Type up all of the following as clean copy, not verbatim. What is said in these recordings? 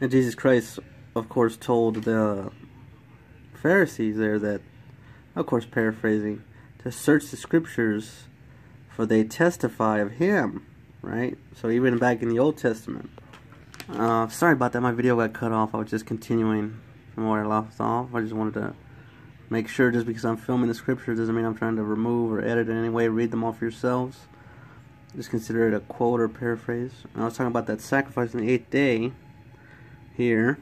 And Jesus Christ, of course, told the Pharisees there that, of course paraphrasing, to search the scriptures, for they testify of him, right? So even back in the Old Testament. Sorry about that, my video got cut off. I was just continuing from where I left off. I just wanted to make sure, just because I'm filming the scriptures doesn't mean I'm trying to remove or edit in any way. Read them all for yourselves. Just consider it a quote or paraphrase. And I was talking about that sacrifice on the 8th day here.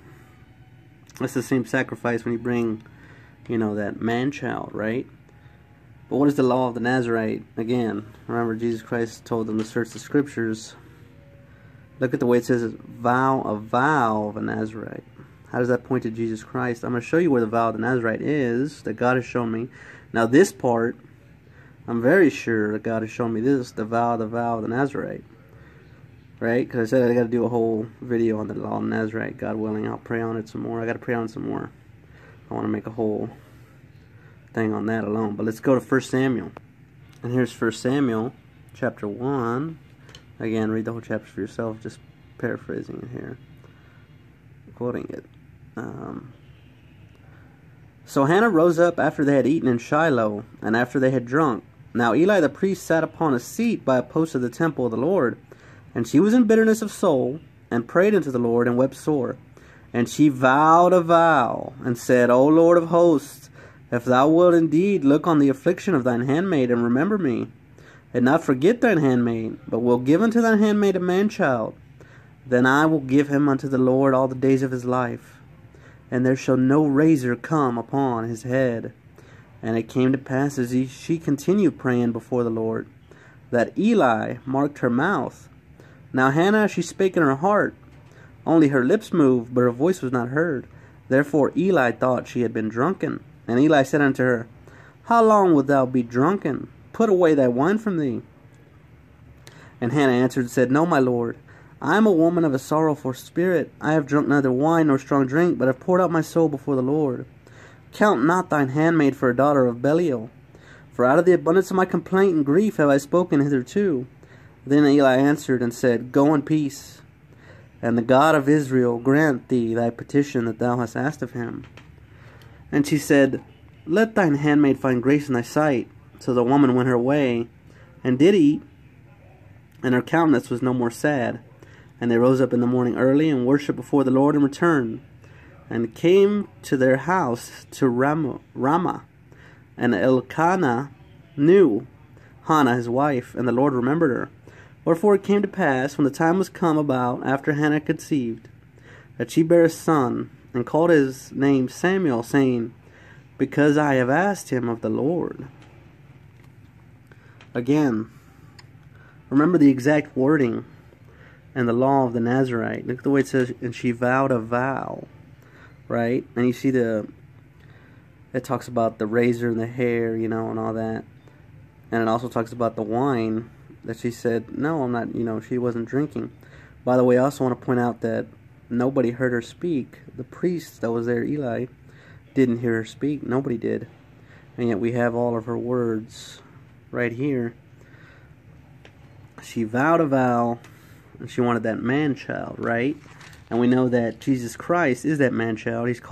That's the same sacrifice when you bring, you know, that man-child, right? But what is the law of the Nazarite? Again, remember Jesus Christ told them to search the scriptures. Look at the way it says, a vow of a Nazarite. How does that point to Jesus Christ? I'm going to show you where the vow of the Nazarite is, that God has shown me. Now this part, I'm very sure that God has shown me this, the vow of the Nazarite. Right? Because I said I got to do a whole video on the law of the Nazarite. God willing, I'll pray on it some more. I got to pray on it some more. I want to make a whole thing on that alone. But let's go to 1 Samuel. And here's 1 Samuel chapter 1. Again, read the whole chapter for yourself, just paraphrasing it here, quoting it. So Hannah rose up after they had eaten in Shiloh, and after they had drunk. Now Eli the priest sat upon a seat by a post of the temple of the Lord, and she was in bitterness of soul, and prayed unto the Lord, and wept sore. And she vowed a vow, and said, O Lord of hosts, if thou wilt indeed look on the affliction of thine handmaid, and remember me, and not forget thine handmaid, but will give unto thine handmaid a man-child, then I will give him unto the Lord all the days of his life, and there shall no razor come upon his head. And it came to pass, as she continued praying before the Lord, that Eli marked her mouth. Now Hannah, she spake in her heart, only her lips moved, but her voice was not heard. Therefore Eli thought she had been drunken. And Eli said unto her, How long wilt thou be drunken? Put away thy wine from thee. And Hannah answered and said, No, my Lord, I am a woman of a sorrowful spirit. I have drunk neither wine nor strong drink, but have poured out my soul before the Lord. Count not thine handmaid for a daughter of Belial, for out of the abundance of my complaint and grief have I spoken hitherto. Then Eli answered and said, Go in peace, and the God of Israel grant thee thy petition that thou hast asked of him. And she said, Let thine handmaid find grace in thy sight. So the woman went her way, and did eat, and her countenance was no more sad. And they rose up in the morning early, and worshipped before the Lord, and returned, and came to their house to Ramah. And Elkanah knew Hannah his wife, and the Lord remembered her. Wherefore it came to pass, when the time was come about after Hannah conceived, that she bare a son, and called his name Samuel, saying, Because I have asked him of the Lord. Again, remember the exact wording and the law of the Nazarite. Look at the way it says, and she vowed a vow, right? And you see it talks about the razor and the hair, you know, and all that. And it also talks about the wine that she said, no, I'm not, you know, she wasn't drinking. By the way, I also want to point out that nobody heard her speak. The priest that was there, Eli, didn't hear her speak. Nobody did. And yet we have all of her words right here. She vowed a vow, and she wanted that man-child, right? And we know that Jesus Christ is that man-child. He's called